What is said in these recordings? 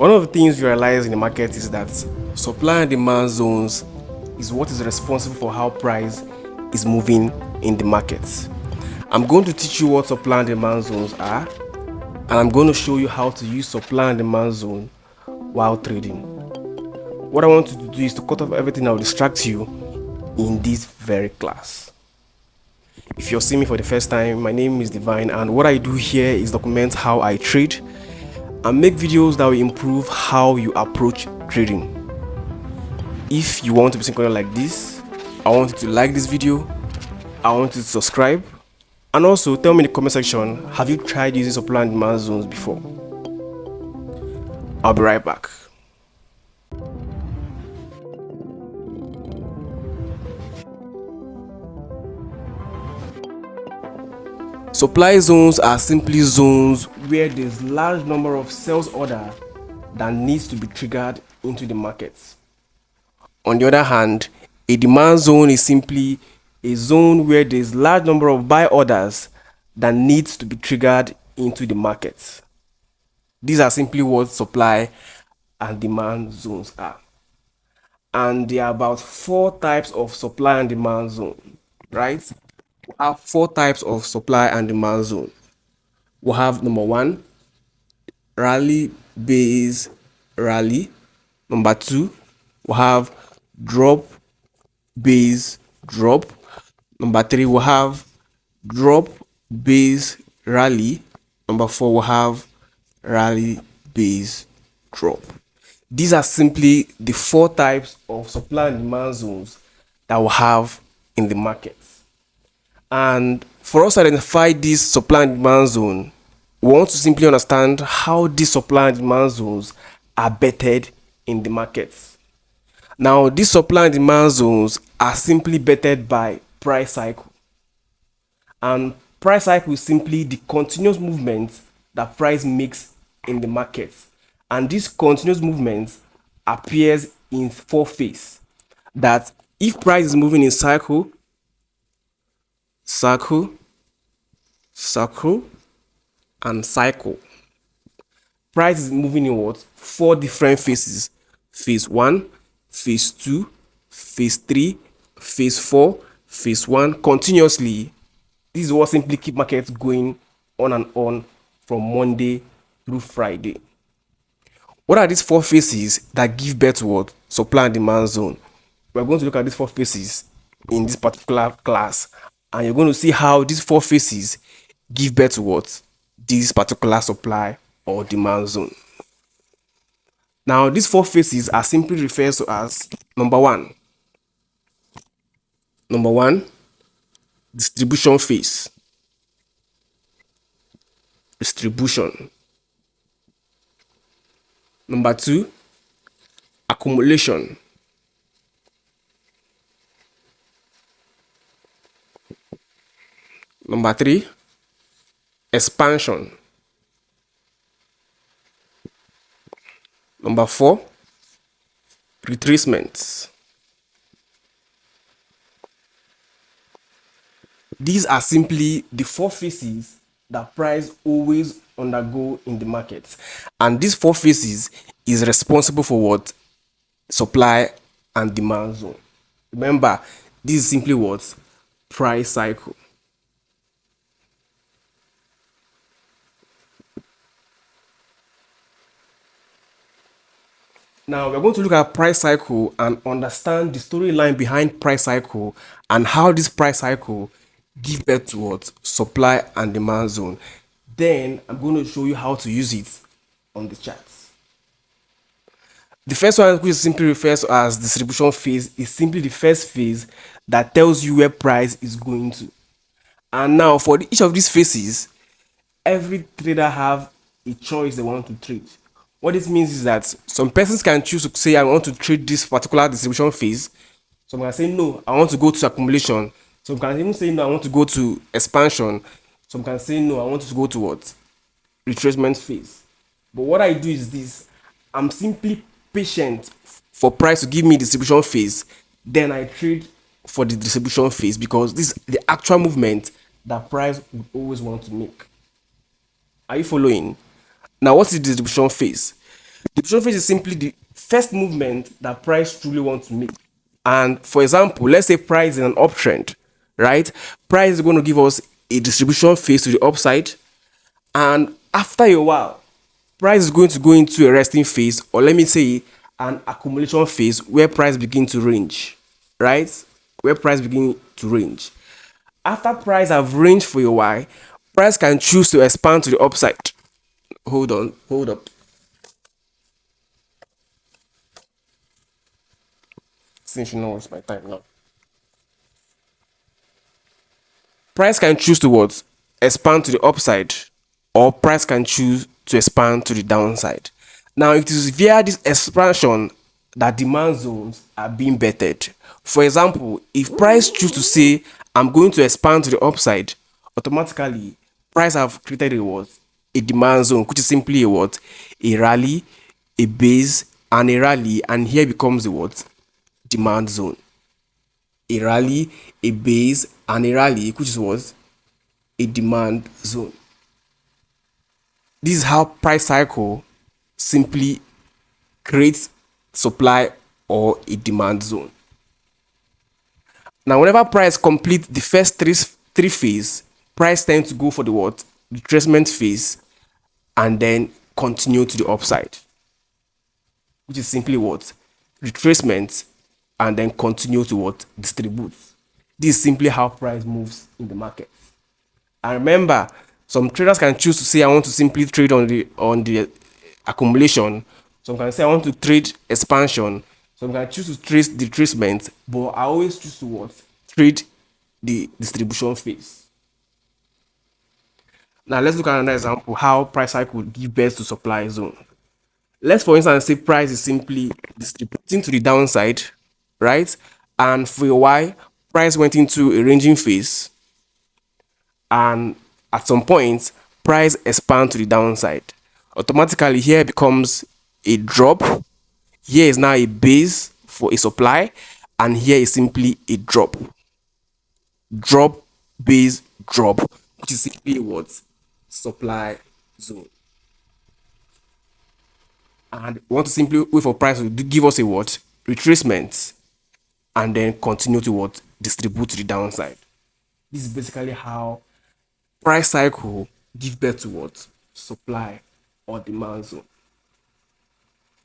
One of the things you realize in the market is that supply and demand zones is what is responsible for how price is moving in the market. I'm going to teach you what supply and demand zones are, and I'm going to show you how to use supply and demand zone while trading. What I want you to do is to cut off everything that will distract you in this very class. If you're seeing me for the first time, my name is Divine, and what I do here is document how I trade and make videos that will improve how you approach trading. If you want to be seeing content like this, I want you to like this video, I want you to subscribe, and also tell me in the comment section, have you tried using supply and demand zones before? I'll be right back. Supply zones are simply zones where there's large number of sales order that needs to be triggered into the market. On the other hand, a demand zone is simply a zone where there's large number of buy orders that needs to be triggered into the market. These are simply what supply and demand zones are. And there are about 4 types of supply and demand zone, right? We have 4 types of supply and demand zone. We have number 1, rally base rally. Number 2, we have drop base drop. Number 3, we have drop base rally. Number 4, we have rally base drop. These are simply the 4 types of supply and demand zones that we have in the market. And for us to identify this supply and demand zone, we want to simply understand how these supply and demand zones are bettered in the market. Now, these supply and demand zones are simply bettered by price cycle. And price cycle is simply the continuous movement that price makes in the market. And this continuous movement appears in 4 phases. That if price is moving in cycle, and cycle, price is moving in what? 4 different phases. Phase 1, phase 2, phase 3, phase 4, phase 1 continuously. This is what simply keep markets going on and on from Monday through Friday. What are these 4 phases that give birth to what? Supply and demand zone. We're going to look at these 4 phases in this particular class, and you're going to see how these 4 phases give birth to what? This particular supply or demand zone. Now, these 4 phases are simply referred to as number 1, distribution phase. Distribution. Number 2, accumulation. Number 3, expansion. Number 4, retracement. These are simply the 4 phases that price always undergo in the market. And these 4 phases is responsible for what? Supply and demand zone. Remember, this is simply what? Price cycle. Now we're going to look at price cycle and understand the storyline behind price cycle and how this price cycle give birth to what? Supply and demand zone. Then I'm going to show you how to use it on the charts. The first one, which simply refers to as distribution phase, is simply the first phase that tells you where price is going to. And now for each of these phases, every trader have a choice they want to trade. What this means is that some persons can choose to say, I want to trade this particular distribution phase. Some can say, no, I want to go to accumulation. Some can even say, no, I want to go to expansion. Some can say, no, I want to go to what? Retracement phase. But what I do is this. I'm simply patient for price to give me distribution phase. Then I trade for the distribution phase because this is the actual movement that price would always want to make. Are you following? Now, what is the distribution phase? Distribution phase is simply the first movement that price truly wants to make. And for example, let's say price is in an uptrend, right? Price is going to give us a distribution phase to the upside, and after a while, price is going to go into a resting phase, or let me say an accumulation phase where price begin to range, right? Where price begin to range. After price have ranged for a while, price can choose to expand to the upside. Hold on, hold up. Since you know it's my time now. Price can choose to what? Expand to the upside, or price can choose to expand to the downside. Now, it is via this expansion that demand zones are being bettered. For example, if price choose to say, I'm going to expand to the upside, automatically, price have created a what? A demand zone, which is simply a what? A rally, a base, and a rally, and here becomes a what? Demand zone. A rally, a base, and a rally, which is what? A demand zone. This is how price cycle simply creates supply or a demand zone. Now, whenever price complete the first three phase, price tends to go for the what? Retracement phase, and then continue to the upside, which is simply what? Retracement, and then continue to what? Distribute. This is simply how price moves in the market. And remember, some traders can choose to say I want to simply trade on the accumulation. Some can say I want to trade expansion. Some can choose to trade the retracement, but I always choose to what? Trade the distribution phase. Now let's look at another example how price cycle give birth to supply zone. Let's for instance say price is simply distributing to the downside, right? And for a while, price went into a ranging phase, and at some point price expand to the downside. Automatically here becomes a drop. Here is now a base for a supply, and here is simply a drop. Drop, base, drop, which is simply what? Supply zone. And we want to simply wait for price to give us a what? Retracement, and then continue to what? Distribute to the downside. This is basically how price cycle give birth to what? Supply or demand zone.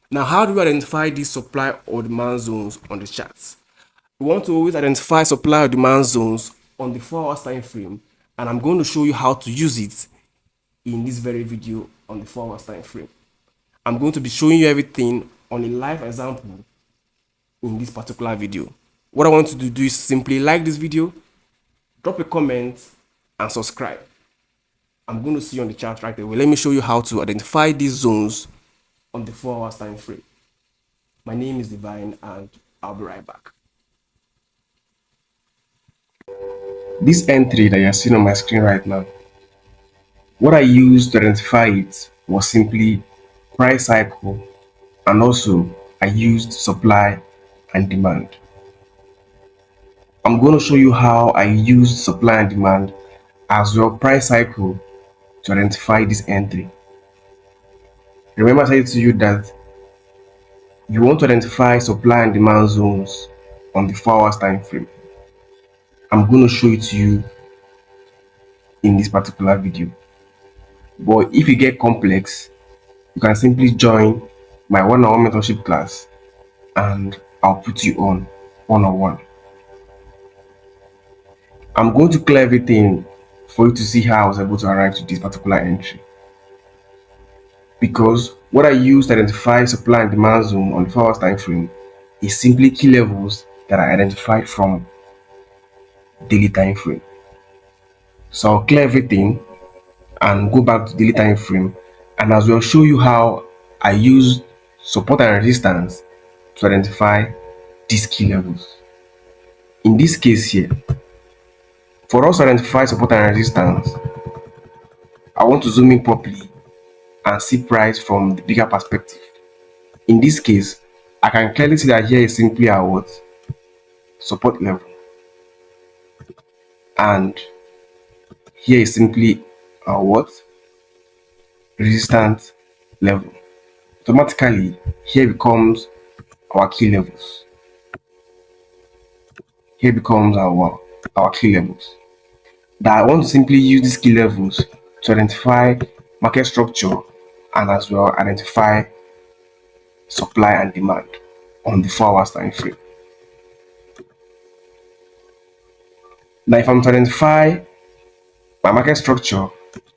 Now, how do we identify these supply or demand zones on the charts? We want to always identify supply or demand zones on the 4 hours time frame, and I'm going to show you how to use it in this very video on the 4 hours time frame. I'm going to be showing you everything on a live example in this particular video. What I want you to do is simply like this video, drop a comment, and subscribe. I'm going to see you on the chart right away. Let me show you how to identify these zones on the 4 hours time frame. My name is Divine, and I'll be right back. This entry that you're seeing on my screen right now, what I used to identify it was simply price cycle, and also I used supply and demand. I'm going to show you how I used supply and demand as well price cycle to identify this entry. Remember I said to you that you want to identify supply and demand zones on the 4 hours time frame. I'm going to show it to you in this particular video. But if you get complex, you can simply join my one-on-one mentorship class, and I'll put you on one-on-one. I'm going to clear everything for you to see how I was able to arrive to this particular entry. Because what I use to identify supply and demand zone on the 4 hours time frame is simply key levels that I identified from daily time frame. So I'll clear everything and go back to daily time frame, and as well show you how I use support and resistance to identify these key levels. In this case here, for us to identify support and resistance, I want to zoom in properly and see price from the bigger perspective. In this case, I can clearly see that here is simply our what? Support level, and here is simply our what? Resistance level. automatically here becomes our key levels. Here becomes our key levels. That I want to simply use these key levels to identify market structure and as well identify supply and demand on the 4 hours time frame. Now, if I'm to identify my market structure,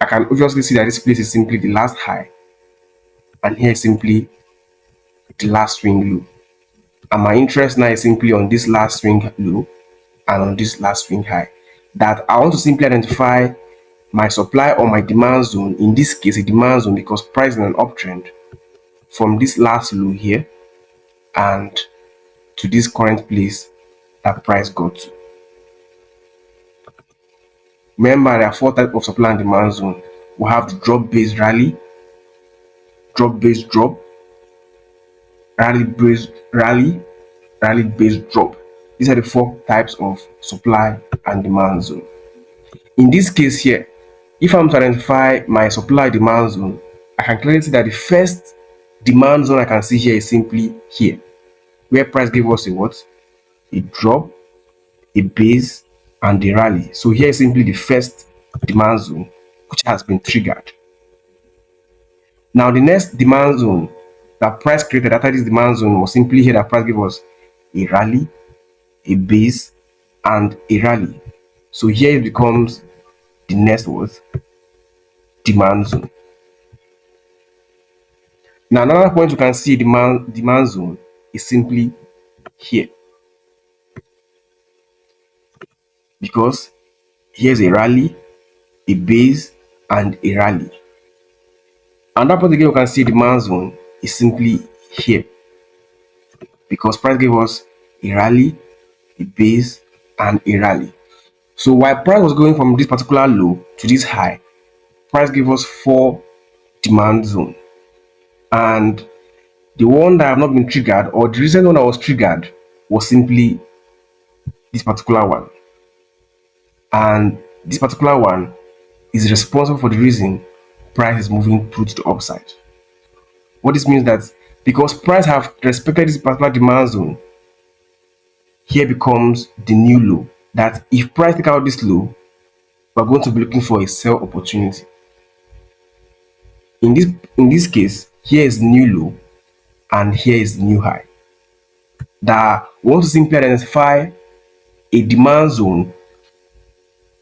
I can obviously see that this place is simply the last high, and here is simply the last swing low. And my interest now is simply on this last swing low and on this last swing high. That I want to simply identify my supply or my demand zone, in this case a demand zone because price is in an uptrend, from this last low here and to this current place that price got to. Remember, there are 4 types of supply and demand zone. We have the drop based rally, drop based drop, rally based rally, rally based drop. These are the 4 types of supply and demand zone. In this case here, if I'm to identify my supply demand zone, I can clearly see that the first demand zone I can see here is simply here, where price gave us a what? A drop, a base, and a rally. So here is simply the first demand zone which has been triggered. Now the next demand zone that price created after this demand zone was simply here that price gave us a rally, a base, and a rally. So here it becomes the next what? Demand zone. Now another point you can see demand zone is simply here, because here's a rally, a base, and a rally. Another point again you can see demand zone is simply here, because price gave us a rally, a base, and a rally. So while price was going from this particular low to this high, price gave us 4 demand zone. And the one that have not been triggered, or the recent one that was triggered, was simply this particular one. And this particular one is responsible for the reason price is moving through to the upside. What this means that because price have respected this particular demand zone, here becomes the new low. That if price take out this low, we're going to be looking for a sell opportunity. In this case, here is the new low and here is the new high. That we want to simply identify a demand zone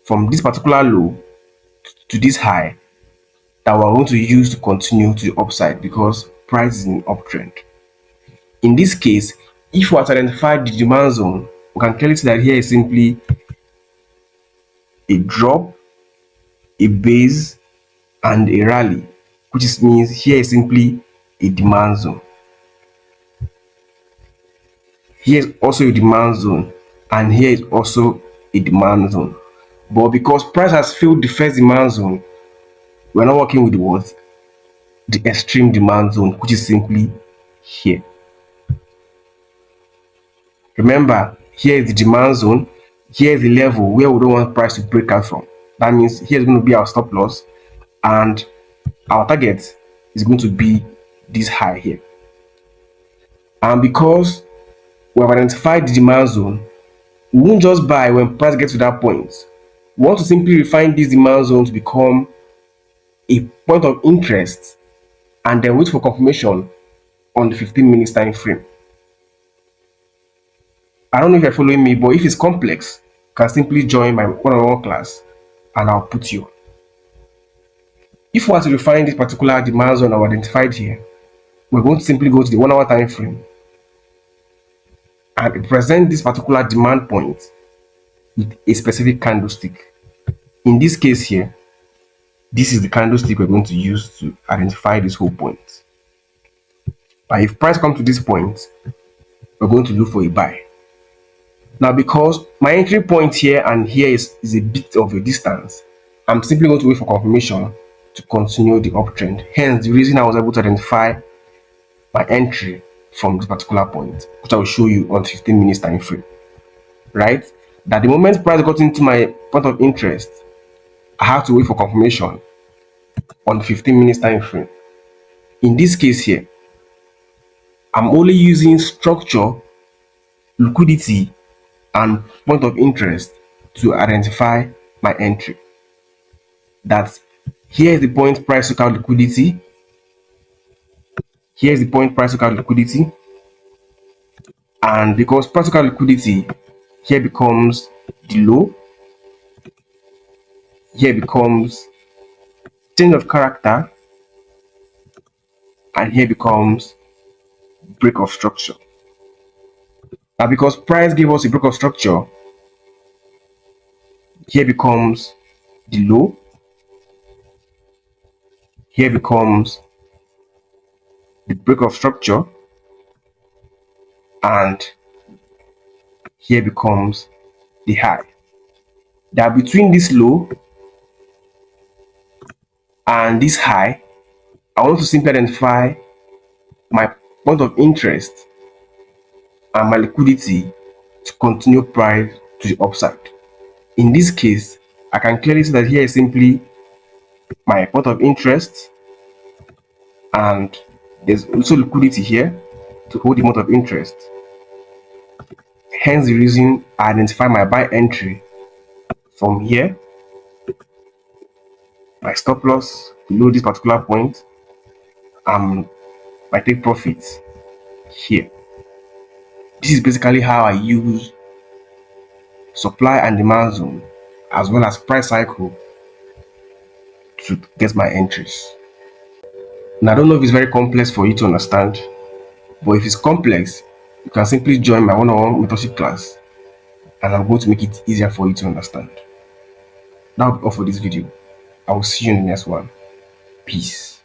from this particular low to this high that we're going to use to continue to the upside because price is in uptrend. In this case, if we are to identify the demand zone, we can clearly see that here is simply a drop, a base, and a rally, which means here is simply a demand zone. Here is also a demand zone, and here is also a demand zone. But because price has filled the first demand zone, we're not working with what? The extreme demand zone, which is simply here. Remember, here is the demand zone, here is the level where we don't want price to break out from. That means here is going to be our stop loss, and our target is going to be this high here. And because we have identified the demand zone, we won't just buy when price gets to that point. We want to simply refine this demand zone to become a point of interest and then wait for confirmation on the 15 minutes time frame. I don't know if you're following me, but if it's complex, you can simply join my one-on-one class and I'll put you on. If we are to refine this particular demand zone I've identified here, we're going to simply go to the 1 hour time frame and represent this particular demand point with a specific candlestick. In this case here, this is the candlestick we're going to use to identify this whole point. But if price comes to this point, we're going to look for a buy. Now, because my entry point here and here is a bit of a distance, I'm simply going to wait for confirmation to continue the uptrend. Hence, the reason I was able to identify my entry from this particular point, which I will show you on 15 minutes time frame. Right? That the moment price got into my point of interest, I have to wait for confirmation on the 15 minutes time frame. In this case here, I'm only using structure, liquidity, and point of interest to identify my entry. That here is the point price lookout liquidity. Here is the point price lookout liquidity. And because price lookout liquidity here becomes the low, here becomes change of character, and here becomes break of structure. Now, because price gave us a break of structure, here becomes the low, here becomes the break of structure, and here becomes the high. That between this low and this high, I want to simply identify my point of interest and my liquidity to continue price to the upside. In this case, I can clearly see that here is simply my point of interest, and there's also liquidity here to hold the amount of interest. Hence the reason I identify my buy entry from here, my stop loss below this particular point, and my take profit here. This is basically how I use supply and demand zone as well as price cycle to get my entries. Now, I don't know if it's very complex for you to understand, but if it's complex, you can simply join my one-on-one mentorship class, and I'm going to make it easier for you to understand. That will be all for this video. I will see you in the next one. Peace.